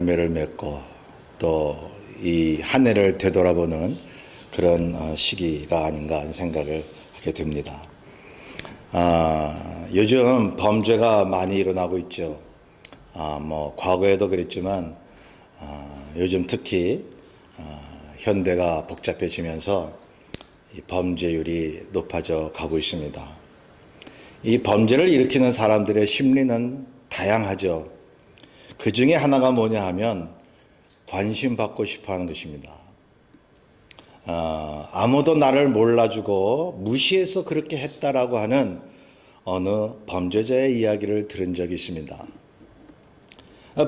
열매를 맺고 또 이 한 해를 되돌아보는 그런 시기가 아닌가 하는 생각을 하게 됩니다. 요즘 범죄가 많이 일어나고 있죠. 과거에도 그랬지만 요즘 특히 현대가 복잡해지면서 이 범죄율이 높아져 가고 있습니다. 이 범죄를 일으키는 사람들의 심리는 다양하죠. 그 중에 하나가 뭐냐 하면 관심 받고 싶어 하는 것입니다. 아무도 나를 몰라주고 무시해서 그렇게 했다라고 하는 어느 범죄자의 이야기를 들은 적이 있습니다.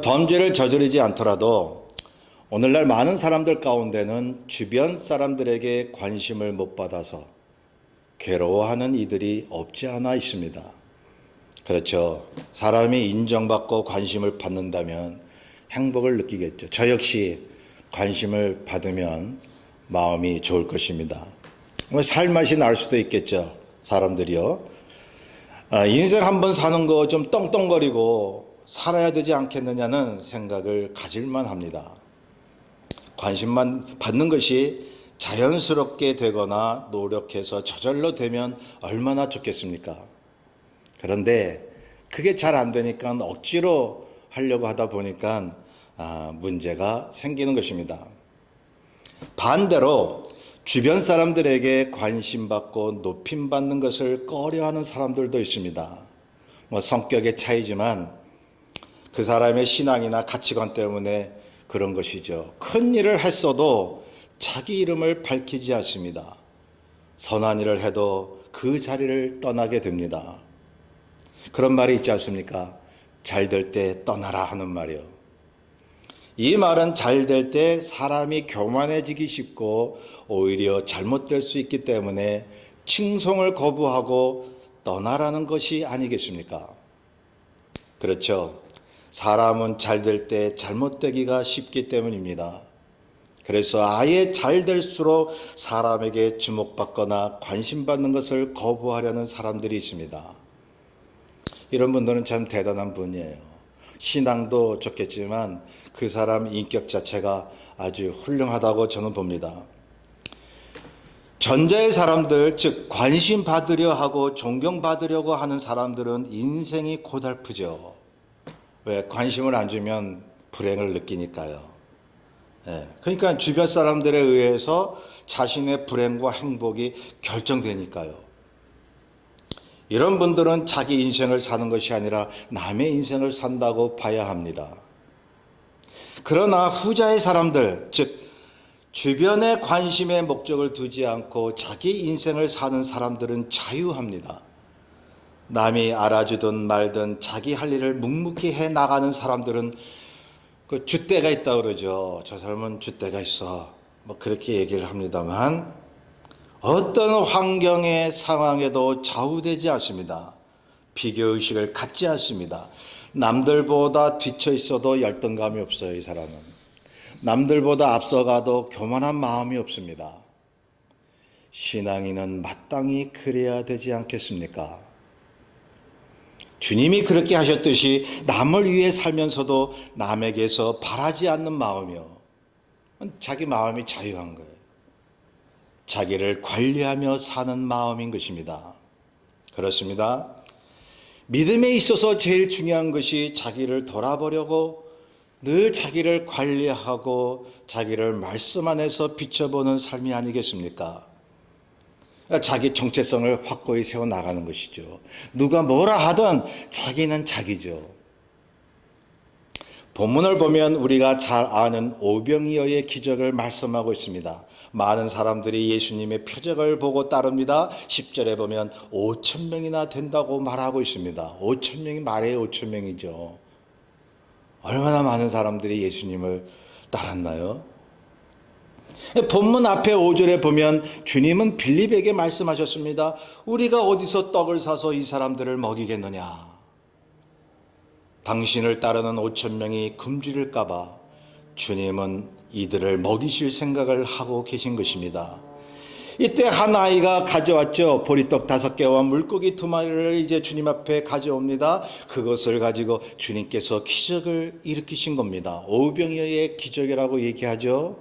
범죄를 저지르지 않더라도 오늘날 많은 사람들 가운데는 주변 사람들에게 관심을 못 받아서 괴로워하는 이들이 없지 않아 있습니다. 그렇죠. 사람이 인정받고 관심을 받는다면 행복을 느끼겠죠. 저 역시 관심을 받으면 마음이 좋을 것입니다. 살맛이 날 수도 있겠죠. 사람들이요. 인생 한번 사는 거 좀 떵떵거리고 살아야 되지 않겠느냐는 생각을 가질만 합니다. 관심만 받는 것이 자연스럽게 되거나 노력해서 저절로 되면 얼마나 좋겠습니까? 그런데 그게 잘 안 되니까 억지로 하려고 하다 보니까 문제가 생기는 것입니다. 반대로 주변 사람들에게 관심받고 높임받는 것을 꺼려하는 사람들도 있습니다. 성격의 차이지만 그 사람의 신앙이나 가치관 때문에 그런 것이죠. 큰 일을 했어도 자기 이름을 밝히지 않습니다. 선한 일을 해도 그 자리를 떠나게 됩니다. 그런 말이 있지 않습니까? 잘 될 때 떠나라 하는 말이요. 이 말은 잘 될 때 사람이 교만해지기 쉽고 오히려 잘못될 수 있기 때문에 칭송을 거부하고 떠나라는 것이 아니겠습니까? 그렇죠. 사람은 잘 될 때 잘못되기가 쉽기 때문입니다. 그래서 아예 잘 될수록 사람에게 주목받거나 관심받는 것을 거부하려는 사람들이 있습니다. 이런 분들은 참 대단한 분이에요. 신앙도 좋겠지만 그 사람 인격 자체가 아주 훌륭하다고 저는 봅니다. 전자의 사람들, 즉 관심 받으려 하고 존경받으려고 하는 사람들은 인생이 고달프죠. 왜? 관심을 안 주면 불행을 느끼니까요. 그러니까 주변 사람들에 의해서 자신의 불행과 행복이 결정되니까요. 이런 분들은 자기 인생을 사는 것이 아니라 남의 인생을 산다고 봐야 합니다. 그러나 후자의 사람들, 즉 주변의 관심에 목적을 두지 않고 자기 인생을 사는 사람들은 자유합니다. 남이 알아주든 말든 자기 할 일을 묵묵히 해 나가는 사람들은 그 줏대가 있다고 그러죠. 저 사람은 줏대가 있어. 그렇게 얘기를 합니다만 어떤 환경의 상황에도 좌우되지 않습니다. 비교의식을 갖지 않습니다. 남들보다 뒤처 있어도 열등감이 없어요, 이 사람은. 남들보다 앞서가도 교만한 마음이 없습니다. 신앙인은 마땅히 그래야 되지 않겠습니까? 주님이 그렇게 하셨듯이 남을 위해 살면서도 남에게서 바라지 않는 마음이요. 자기 마음이 자유한 거예요. 자기를 관리하며 사는 마음인 것입니다. 그렇습니다. 믿음에 있어서 제일 중요한 것이 자기를 돌아보려고 늘 자기를 관리하고 자기를 말씀 안에서 비춰보는 삶이 아니겠습니까? 자기 정체성을 확고히 세워나가는 것이죠. 누가 뭐라 하든 자기는 자기죠. 본문을 보면 우리가 잘 아는 오병이어의 기적을 말씀하고 있습니다. 많은 사람들이 예수님의 표적을 보고 따릅니다. 10절에 보면 5천 명이나 된다고 말하고 있습니다. 5천 명이 말해요. 5천 명이죠. 얼마나 많은 사람들이 예수님을 따랐나요? 본문 앞에 5절에 보면 주님은 빌립에게 말씀하셨습니다. 우리가 어디서 떡을 사서 이 사람들을 먹이겠느냐? 당신을 따르는 5천 명이 굶주릴까 봐 주님은 이들을 먹이실 생각을 하고 계신 것입니다. 이때 한 아이가 가져왔죠. 보리떡 5개와 물고기 2마리를 이제 주님 앞에 가져옵니다. 그것을 가지고 주님께서 기적을 일으키신 겁니다. 오병이어의 기적이라고 얘기하죠.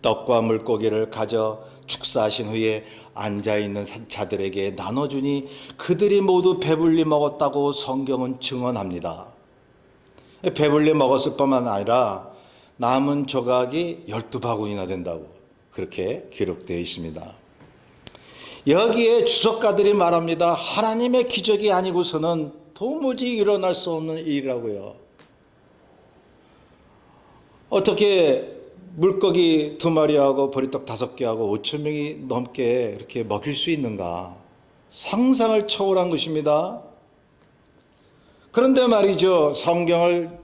떡과 물고기를 가져 축사하신 후에 앉아있는 자들에게 나눠주니 그들이 모두 배불리 먹었다고 성경은 증언합니다. 배불리 먹었을 뿐만 아니라 남은 조각이 12바구니나 된다고 그렇게 기록되어 있습니다. 여기에 주석가들이 말합니다. 하나님의 기적이 아니고서는 도무지 일어날 수 없는 일이라고요. 어떻게 물고기 2마리하고 보리떡 5개하고 5,000명이 넘게 이렇게 먹일 수 있는가? 상상을 초월한 것입니다. 그런데 말이죠. 성경을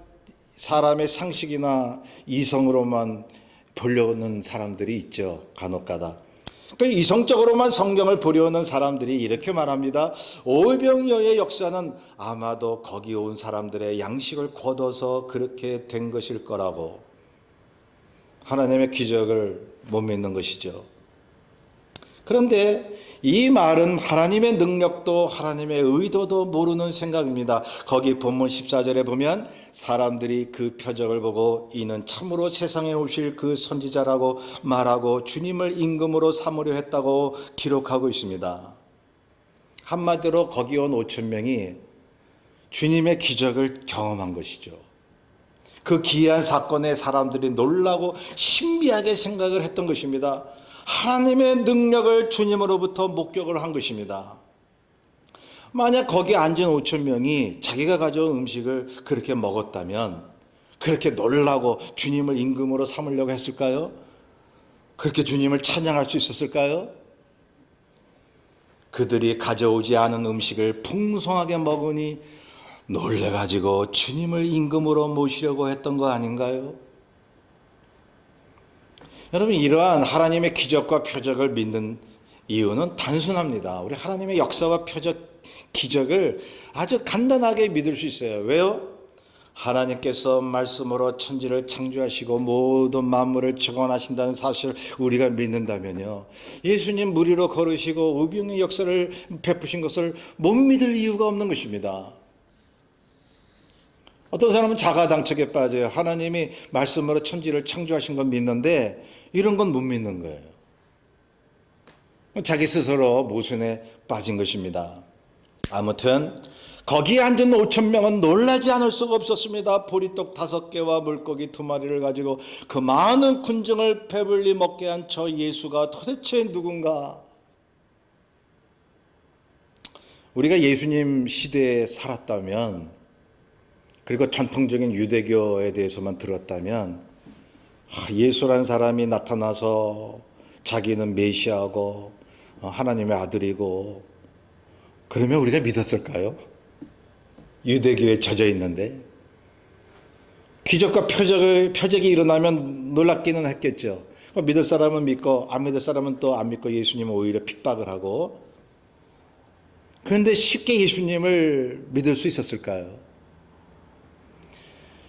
사람의 상식이나 이성으로만 보려는 사람들이 있죠. 간혹가다. 그러니까 이성적으로만 성경을 보려는 사람들이 이렇게 말합니다. 오병이어의 역사는 아마도 거기 온 사람들의 양식을 거둬서 그렇게 된 것일 거라고. 하나님의 기적을 못 믿는 것이죠. 그런데 이 말은 하나님의 능력도 하나님의 의도도 모르는 생각입니다. 거기 본문 14절에 보면 사람들이 그 표적을 보고 이는 참으로 세상에 오실 그 선지자라고 말하고 주님을 임금으로 삼으려 했다고 기록하고 있습니다. 한마디로 거기 온 5,000명이 주님의 기적을 경험한 것이죠. 그 기이한 사건에 사람들이 놀라고 신비하게 생각을 했던 것입니다. 하나님의 능력을 주님으로부터 목격을 한 것입니다. 만약 거기 앉은 5,000명이 자기가 가져온 음식을 그렇게 먹었다면 그렇게 놀라고 주님을 임금으로 삼으려고 했을까요? 그렇게 주님을 찬양할 수 있었을까요? 그들이 가져오지 않은 음식을 풍성하게 먹으니 놀래가지고 주님을 임금으로 모시려고 했던 거 아닌가요? 여러분, 이러한 하나님의 기적과 표적을 믿는 이유는 단순합니다. 우리 하나님의 역사와 표적, 기적을 아주 간단하게 믿을 수 있어요. 왜요? 하나님께서 말씀으로 천지를 창조하시고 모든 만물을 주관하신다는 사실을 우리가 믿는다면요, 예수님 물 위로 걸으시고 의병의 역사를 베푸신 것을 못 믿을 이유가 없는 것입니다. 어떤 사람은 자가당착에 빠져요. 하나님이 말씀으로 천지를 창조하신 건 믿는데 이런 건 못 믿는 거예요. 자기 스스로 모순에 빠진 것입니다. 아무튼 거기에 앉은 5,000명은 놀라지 않을 수가 없었습니다. 보리떡 5개와 물고기 2마리를 가지고 그 많은 군중을 배불리 먹게 한 저 예수가 도대체 누군가? 우리가 예수님 시대에 살았다면, 그리고 전통적인 유대교에 대해서만 들었다면, 예수라는 사람이 나타나서 자기는 메시아고 하나님의 아들이고, 그러면 우리가 믿었을까요? 유대교에 젖어 있는데 기적과 표적이 일어나면 놀랍기는 했겠죠. 믿을 사람은 믿고 안 믿을 사람은 또 안 믿고 예수님은 오히려 핍박을 하고. 그런데 쉽게 예수님을 믿을 수 있었을까요?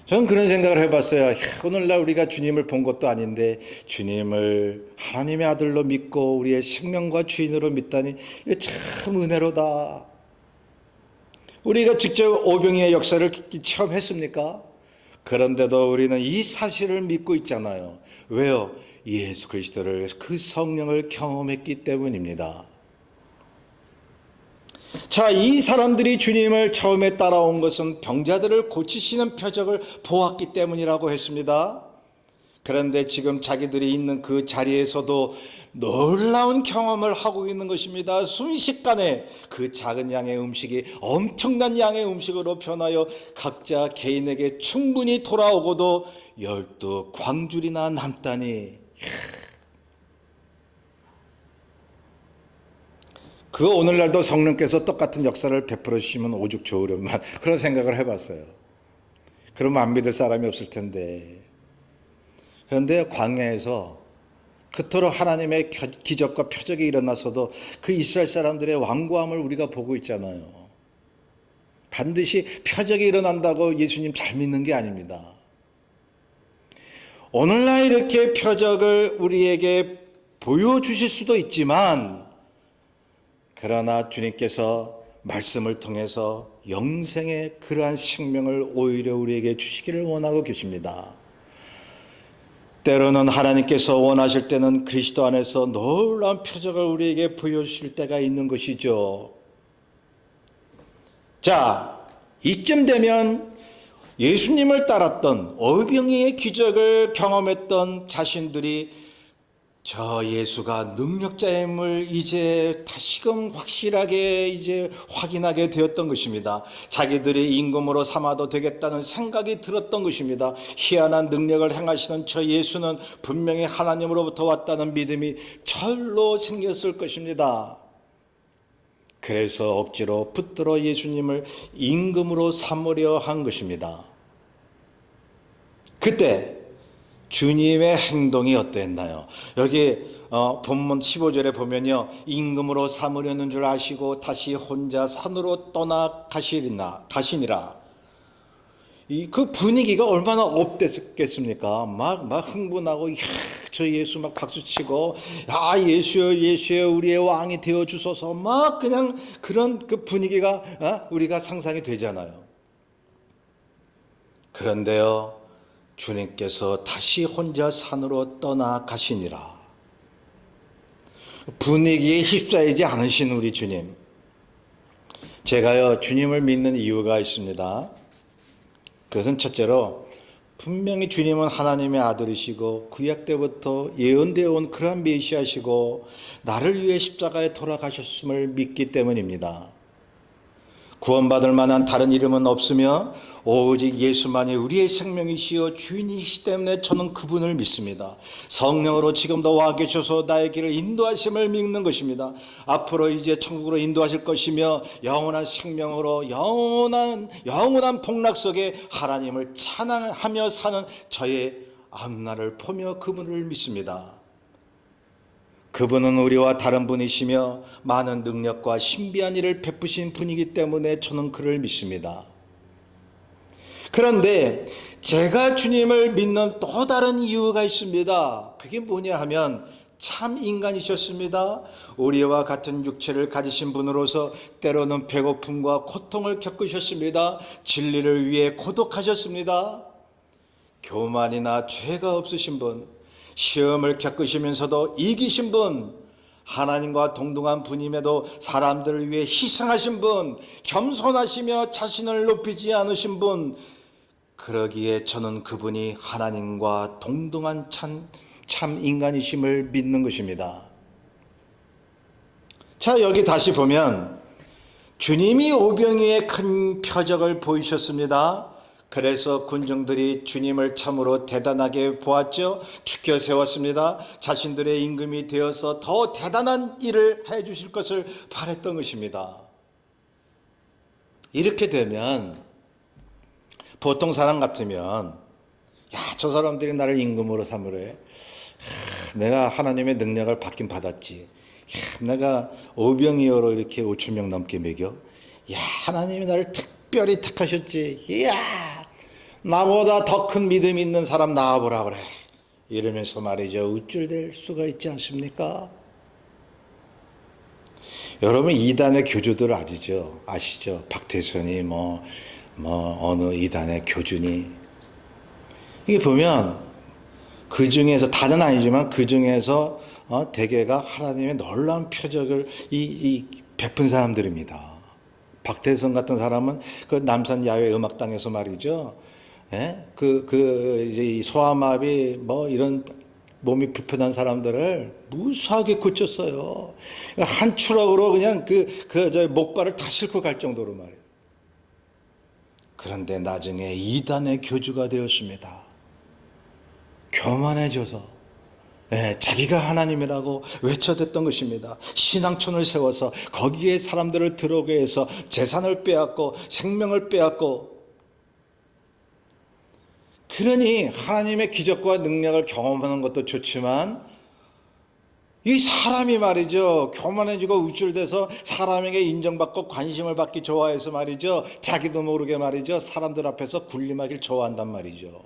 저는 그런 생각을 해봤어요. 오늘날 우리가 주님을 본 것도 아닌데 주님을 하나님의 아들로 믿고 우리의 생명과 주인으로 믿다니 이거 참 은혜로다. 우리가 직접 오병이의 역사를 체험했습니까? 그런데도 우리는 이 사실을 믿고 있잖아요. 왜요? 예수 그리스도를, 그 성령을 경험했기 때문입니다. 자, 이 사람들이 주님을 처음에 따라온 것은 병자들을 고치시는 표적을 보았기 때문이라고 했습니다. 그런데 지금 자기들이 있는 그 자리에서도 놀라운 경험을 하고 있는 것입니다. 순식간에 그 작은 양의 음식이 엄청난 양의 음식으로 변하여 각자 개인에게 충분히 돌아오고도 12광줄이나 남다니. 그거 오늘날도 성령께서 똑같은 역사를 베풀어 주시면 오죽 좋으련만, 그런 생각을 해봤어요. 그러면 안 믿을 사람이 없을 텐데. 그런데 광야에서 그토록 하나님의 기적과 표적이 일어나서도 그 이스라엘 사람들의 완고함을 우리가 보고 있잖아요. 반드시 표적이 일어난다고 예수님 잘 믿는 게 아닙니다. 오늘날 이렇게 표적을 우리에게 보여주실 수도 있지만, 그러나 주님께서 말씀을 통해서 영생의 그러한 생명을 오히려 우리에게 주시기를 원하고 계십니다. 때로는 하나님께서 원하실 때는 그리스도 안에서 놀라운 표적을 우리에게 보여주실 때가 있는 것이죠. 자, 이쯤 되면 예수님을 따랐던 오병이의 기적을 경험했던 자신들이 저 예수가 능력자임을 이제 다시금 확실하게 이제 확인하게 되었던 것입니다. 자기들이 임금으로 삼아도 되겠다는 생각이 들었던 것입니다. 희한한 능력을 행하시는 저 예수는 분명히 하나님으로부터 왔다는 믿음이 절로 생겼을 것입니다. 그래서 억지로 붙들어 예수님을 임금으로 삼으려 한 것입니다. 그때 주님의 행동이 어땠나요? 여기 본문 15절에 보면요, 임금으로 삼으려는 줄 아시고 다시 혼자 산으로 떠나 가시니라. 그 분위기가 얼마나 업됐겠습니까? 막 흥분하고, 저 예수 막 박수치고, 예수여, 예수여, 우리의 왕이 되어 주소서, 막 그냥 그런 그 분위기가 우리가 상상이 되잖아요. 그런데요, 주님께서 다시 혼자 산으로 떠나가시니라. 분위기에 휩싸이지 않으신 우리 주님. 제가요, 주님을 믿는 이유가 있습니다. 그것은 첫째로 분명히 주님은 하나님의 아들이시고 구약 때부터 예언되어 온 그러한 메시아시고 나를 위해 십자가에 돌아가셨음을 믿기 때문입니다. 구원받을 만한 다른 이름은 없으며 오직 예수만이 우리의 생명이시여 주인이시기 때문에 저는 그분을 믿습니다. 성령으로 지금도 와 계셔서 나의 길을 인도하심을 믿는 것입니다. 앞으로 이제 천국으로 인도하실 것이며 영원한 생명으로 영원한 복락 속에 하나님을 찬양하며 사는 저의 앞날을 보며 그분을 믿습니다. 그분은 우리와 다른 분이시며 많은 능력과 신비한 일을 베푸신 분이기 때문에 저는 그를 믿습니다. 그런데 제가 주님을 믿는 또 다른 이유가 있습니다. 그게 뭐냐 하면 참 인간이셨습니다. 우리와 같은 육체를 가지신 분으로서 때로는 배고픔과 고통을 겪으셨습니다. 진리를 위해 고독하셨습니다. 교만이나 죄가 없으신 분, 시험을 겪으시면서도 이기신 분, 하나님과 동등한 분임에도 사람들을 위해 희생하신 분, 겸손하시며 자신을 높이지 않으신 분, 그러기에 저는 그분이 하나님과 동등한 참 인간이심을 믿는 것입니다. 자, 여기 다시 보면 주님이 오병이의 큰 표적을 보이셨습니다. 그래서 군중들이 주님을 참으로 대단하게 보았죠. 추켜 세웠습니다. 자신들의 임금이 되어서 더 대단한 일을 해 주실 것을 바랬던 것입니다. 이렇게 되면 보통 사람 같으면 저 사람들이 나를 임금으로 삼으래. 내가 하나님의 능력을 받긴 받았지. 내가 오병이어로 이렇게 5천 명 넘게 먹여. 하나님이 나를 특별히 택하셨지. 나보다 더 큰 믿음 있는 사람 나와보라 그래. 이러면서 말이죠. 우쭐댈 수가 있지 않습니까? 여러분 이단의 교주들 아시죠? 박태선이 어느 이단의 교주니. 이게 보면 그 중에서 다는 아니지만 그 중에서 대개가 하나님의 놀라운 표적을 베푼 사람들입니다. 박태선 같은 사람은 그 남산 야외 음악당에서 말이죠. 이제 이 소아마비 이런 몸이 불편한 사람들을 무수하게 고쳤어요. 한 추락으로 그냥 저 목발을 다 싣고 갈 정도로 말이에요. 그런데 나중에 이단의 교주가 되었습니다. 교만해져서 자기가 하나님이라고 외쳐댔던 것입니다. 신앙촌을 세워서 거기에 사람들을 들어오게 해서 재산을 빼앗고 생명을 빼앗고, 그러니 하나님의 기적과 능력을 경험하는 것도 좋지만 이 사람이 말이죠, 교만해지고 우쭐대서 사람에게 인정받고 관심을 받기 좋아해서 말이죠, 자기도 모르게 말이죠, 사람들 앞에서 군림하길 좋아한단 말이죠.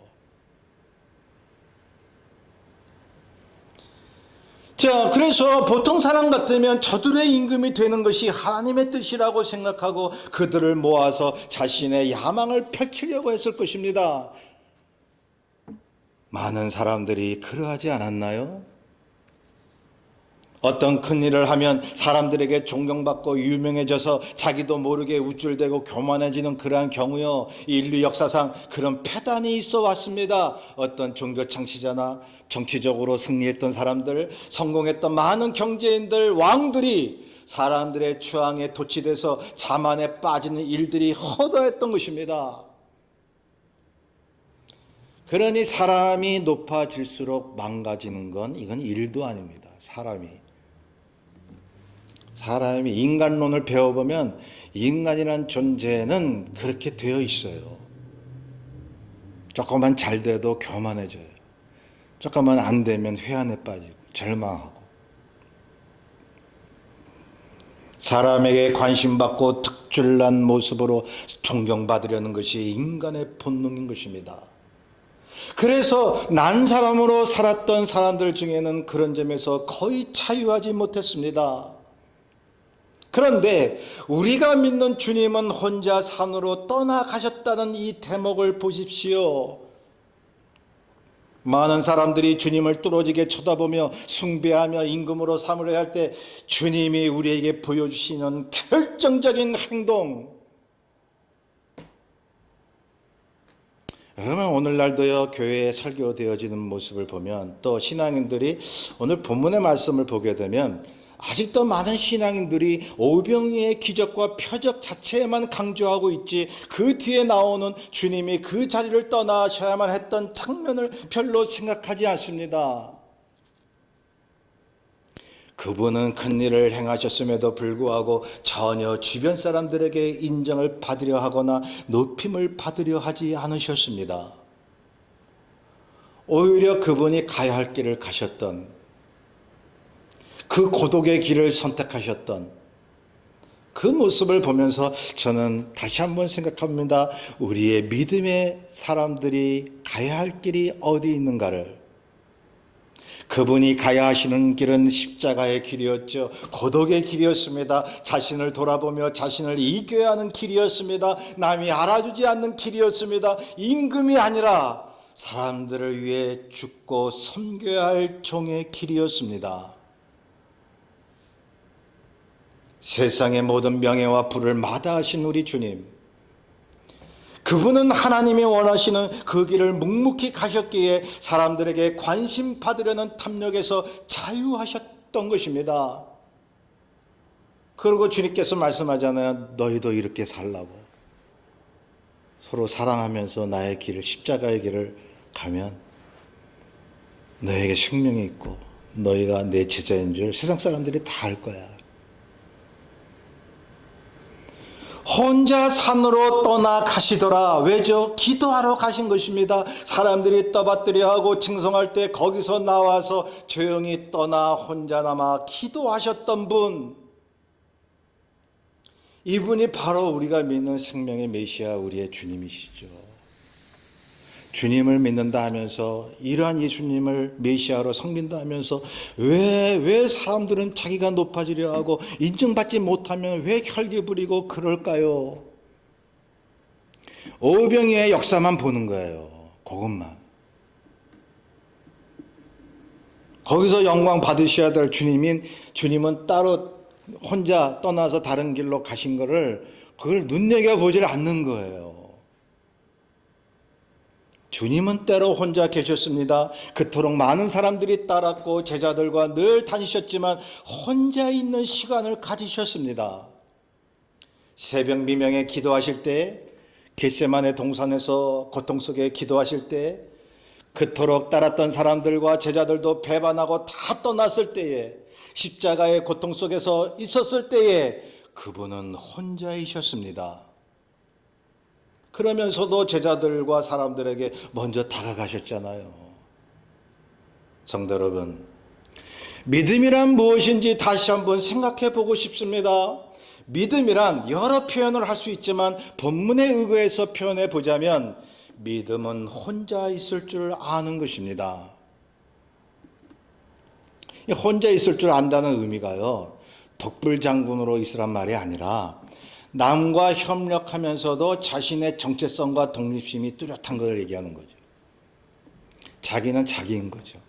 자, 그래서 보통 사람 같으면 저들의 임금이 되는 것이 하나님의 뜻이라고 생각하고 그들을 모아서 자신의 야망을 펼치려고 했을 것입니다. 많은 사람들이 그러하지 않았나요? 어떤 큰 일을 하면 사람들에게 존경받고 유명해져서 자기도 모르게 우쭐대고 교만해지는 그러한 경우요, 인류 역사상 그런 패단이 있어 왔습니다. 어떤 종교 창시자나 정치적으로 승리했던 사람들, 성공했던 많은 경제인들, 왕들이 사람들의 추앙에 도취돼서 자만에 빠지는 일들이 허다했던 것입니다. 그러니 사람이 높아질수록 망가지는 건 이건 일도 아닙니다. 사람이 인간론을 배워보면 인간이란 존재는 그렇게 되어 있어요. 조금만 잘 돼도 교만해져요. 조금만 안 되면 회한에 빠지고 절망하고. 사람에게 관심받고 특출난 모습으로 존경받으려는 것이 인간의 본능인 것입니다. 그래서 난 사람으로 살았던 사람들 중에는 그런 점에서 거의 자유하지 못했습니다. 그런데 우리가 믿는 주님은 혼자 산으로 떠나가셨다는 이 대목을 보십시오. 많은 사람들이 주님을 뚫어지게 쳐다보며 숭배하며 임금으로 삼으려 할 때 주님이 우리에게 보여주시는 결정적인 행동, 그러면 오늘날도요, 교회에 설교되어지는 모습을 보면, 또 신앙인들이 오늘 본문의 말씀을 보게 되면 아직도 많은 신앙인들이 오병이의 기적과 표적 자체에만 강조하고 있지, 그 뒤에 나오는 주님이 그 자리를 떠나셔야만 했던 장면을 별로 생각하지 않습니다. 그분은 큰 일을 행하셨음에도 불구하고 전혀 주변 사람들에게 인정을 받으려 하거나 높임을 받으려 하지 않으셨습니다. 오히려 그분이 가야 할 길을 가셨던, 그 고독의 길을 선택하셨던 그 모습을 보면서 저는 다시 한번 생각합니다. 우리의 믿음의 사람들이 가야 할 길이 어디 있는가를. 그분이 가야 하시는 길은 십자가의 길이었죠. 고독의 길이었습니다. 자신을 돌아보며 자신을 이겨야 하는 길이었습니다. 남이 알아주지 않는 길이었습니다. 임금이 아니라 사람들을 위해 죽고 섬겨야 할 종의 길이었습니다. 세상의 모든 명예와 부를 마다하신 우리 주님, 그분은 하나님이 원하시는 그 길을 묵묵히 가셨기에 사람들에게 관심 받으려는 탐욕에서 자유하셨던 것입니다. 그리고 주님께서 말씀하잖아요. 너희도 이렇게 살라고. 서로 사랑하면서 나의 길을, 십자가의 길을 가면 너에게 생명이 있고 너희가 내 제자인 줄 세상 사람들이 다 알 거야. 혼자 산으로 떠나가시더라. 왜죠? 기도하러 가신 것입니다. 사람들이 떠받들여 하고 칭송할 때 거기서 나와서 조용히 떠나 혼자 남아 기도하셨던 분, 이분이 바로 우리가 믿는 생명의 메시아, 우리의 주님이시죠. 주님을 믿는다 하면서, 이러한 예수님을 메시아로 섬긴다 하면서 왜 사람들은 자기가 높아지려 하고 인정받지 못하면 왜 혈기 부리고 그럴까요? 오병이의 역사만 보는 거예요. 그것만. 거기서 영광 받으셔야 될 주님은 따로 혼자 떠나서 다른 길로 가신 거를, 그걸 눈여겨보질 않는 거예요. 주님은 때로 혼자 계셨습니다. 그토록 많은 사람들이 따랐고 제자들과 늘 다니셨지만 혼자 있는 시간을 가지셨습니다. 새벽 미명에 기도하실 때, 겟세마네 동산에서 고통 속에 기도하실 때, 그토록 따랐던 사람들과 제자들도 배반하고 다 떠났을 때에, 십자가의 고통 속에서 있었을 때에 그분은 혼자이셨습니다. 그러면서도 제자들과 사람들에게 먼저 다가가셨잖아요. 성도 여러분, 믿음이란 무엇인지 다시 한번 생각해 보고 싶습니다. 믿음이란 여러 표현을 할 수 있지만 본문에 의거해서 표현해 보자면 믿음은 혼자 있을 줄 아는 것입니다. 혼자 있을 줄 안다는 의미가요, 독불장군으로 있으란 말이 아니라 남과 협력하면서도 자신의 정체성과 독립심이 뚜렷한 걸 얘기하는 거죠. 자기는 자기인 거죠.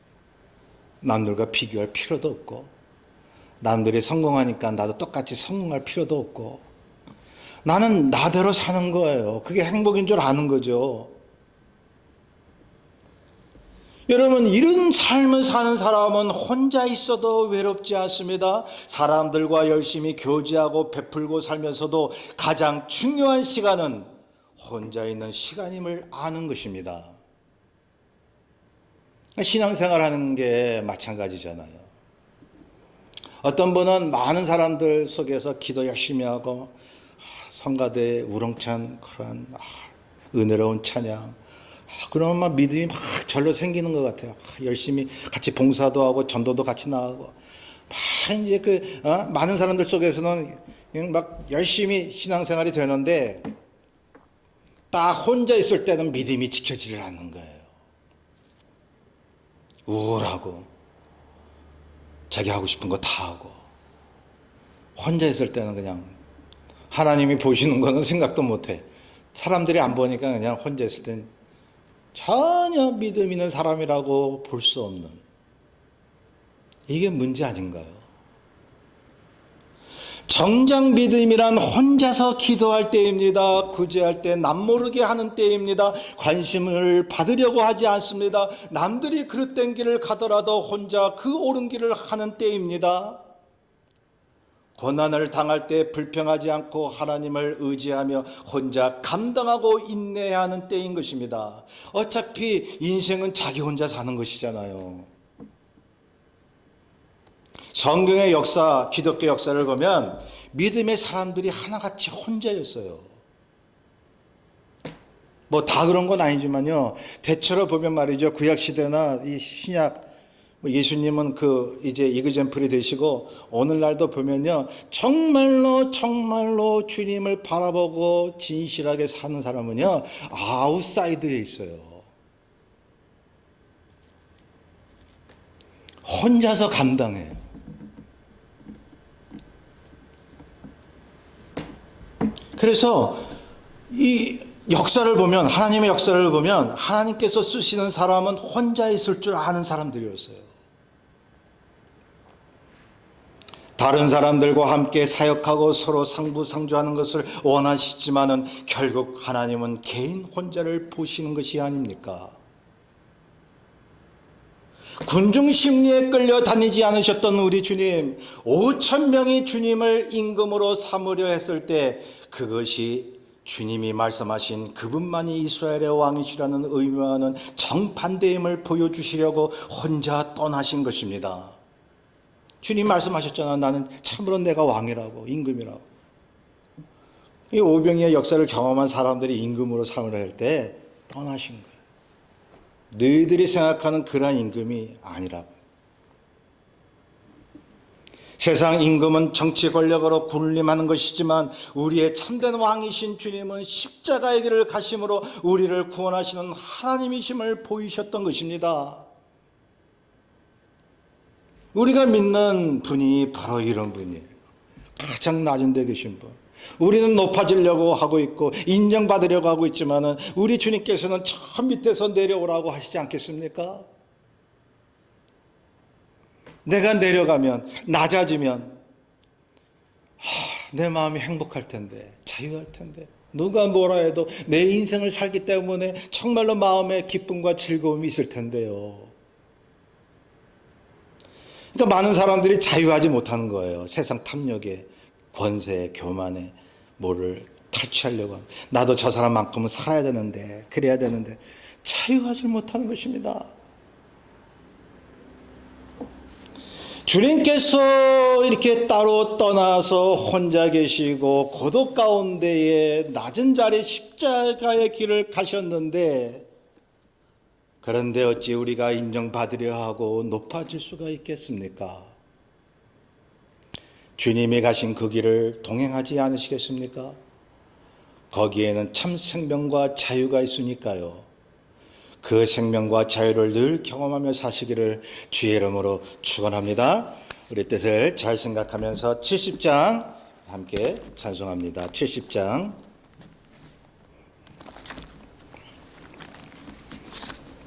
남들과 비교할 필요도 없고, 남들이 성공하니까 나도 똑같이 성공할 필요도 없고, 나는 나대로 사는 거예요. 그게 행복인 줄 아는 거죠. 여러분, 이런 삶을 사는 사람은 혼자 있어도 외롭지 않습니다. 사람들과 열심히 교제하고 베풀고 살면서도 가장 중요한 시간은 혼자 있는 시간임을 아는 것입니다. 신앙생활하는 게 마찬가지잖아요. 어떤 분은 많은 사람들 속에서 기도 열심히 하고 성가대에 우렁찬 그런 은혜로운 찬양, 그러면 막 믿음이 막 절로 생기는 것 같아요. 열심히 같이 봉사도 하고 전도도 같이 나가고, 막 이제 많은 사람들 속에서는 막 열심히 신앙생활이 되는데 딱 혼자 있을 때는 믿음이 지켜지질 않는 거예요. 우울하고 자기 하고 싶은 거 다 하고, 혼자 있을 때는 그냥 하나님이 보시는 거는 생각도 못해. 사람들이 안 보니까 그냥 혼자 있을 땐 전혀 믿음 있는 사람이라고 볼 수 없는, 이게 문제 아닌가요? 정작 믿음이란 혼자서 기도할 때입니다. 구제할 때 남모르게 하는 때입니다. 관심을 받으려고 하지 않습니다. 남들이 그릇된 길을 가더라도 혼자 그 옳은 길을 하는 때입니다. 고난을 당할 때 불평하지 않고 하나님을 의지하며 혼자 감당하고 인내해야 하는 때인 것입니다. 어차피 인생은 자기 혼자 사는 것이잖아요. 성경의 역사, 기독교 역사를 보면 믿음의 사람들이 하나같이 혼자였어요. 뭐 다 그런 건 아니지만요, 대체로 보면 말이죠, 구약시대나 이 신약, 예수님은 이제 이그젠플이 되시고, 오늘날도 보면요, 정말로 주님을 바라보고 진실하게 사는 사람은요, 아웃사이드에 있어요. 혼자서 감당해요. 그래서 이 역사를 보면, 하나님의 역사를 보면 하나님께서 쓰시는 사람은 혼자 있을 줄 아는 사람들이었어요. 다른 사람들과 함께 사역하고 서로 상부상조하는 것을 원하시지만은 결국 하나님은 개인 혼자를 보시는 것이 아닙니까? 군중 심리에 끌려 다니지 않으셨던 우리 주님, 5천 명이 주님을 임금으로 삼으려 했을 때 그것이 주님이 말씀하신 그분만이 이스라엘의 왕이시라는 의미와는 정반대임을 보여주시려고 혼자 떠나신 것입니다. 주님 말씀하셨잖아. 나는 참으로 내가 왕이라고, 임금이라고. 이 오병이의 역사를 경험한 사람들이 임금으로 삼으려 할 때 떠나신 거예요. 너희들이 생각하는 그러한 임금이 아니라고. 세상 임금은 정치 권력으로 군림하는 것이지만 우리의 참된 왕이신 주님은 십자가의 길을 가심으로 우리를 구원하시는 하나님이심을 보이셨던 것입니다. 우리가 믿는 분이 바로 이런 분이에요. 가장 낮은 데 계신 분. 우리는 높아지려고 하고 있고 인정받으려고 하고 있지만은 우리 주님께서는 저 밑에서 내려오라고 하시지 않겠습니까? 내가 내려가면, 낮아지면 내 마음이 행복할 텐데, 자유할 텐데, 누가 뭐라 해도 내 인생을 살기 때문에 정말로 마음에 기쁨과 즐거움이 있을 텐데요. 그러니까 많은 사람들이 자유하지 못하는 거예요. 세상 탐욕에, 권세에, 교만에 뭐를 탈취하려고. 나도 저 사람만큼은 살아야 되는데, 그래야 되는데 자유하지 못하는 것입니다. 주님께서 이렇게 따로 떠나서 혼자 계시고 고독 가운데에 낮은 자리 십자가의 길을 가셨는데, 그런데 어찌 우리가 인정받으려 하고 높아질 수가 있겠습니까? 주님이 가신 그 길을 동행하지 않으시겠습니까? 거기에는 참 생명과 자유가 있으니까요. 그 생명과 자유를 늘 경험하며 사시기를 주의 이름으로 축원합니다. 우리 뜻을 잘 생각하면서 70장 함께 찬송합니다. 70장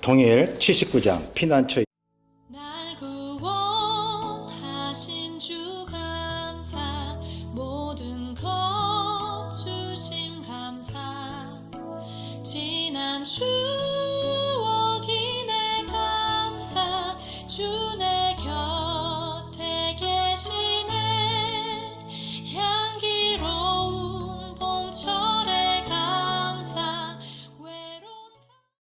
동일 79장 피난처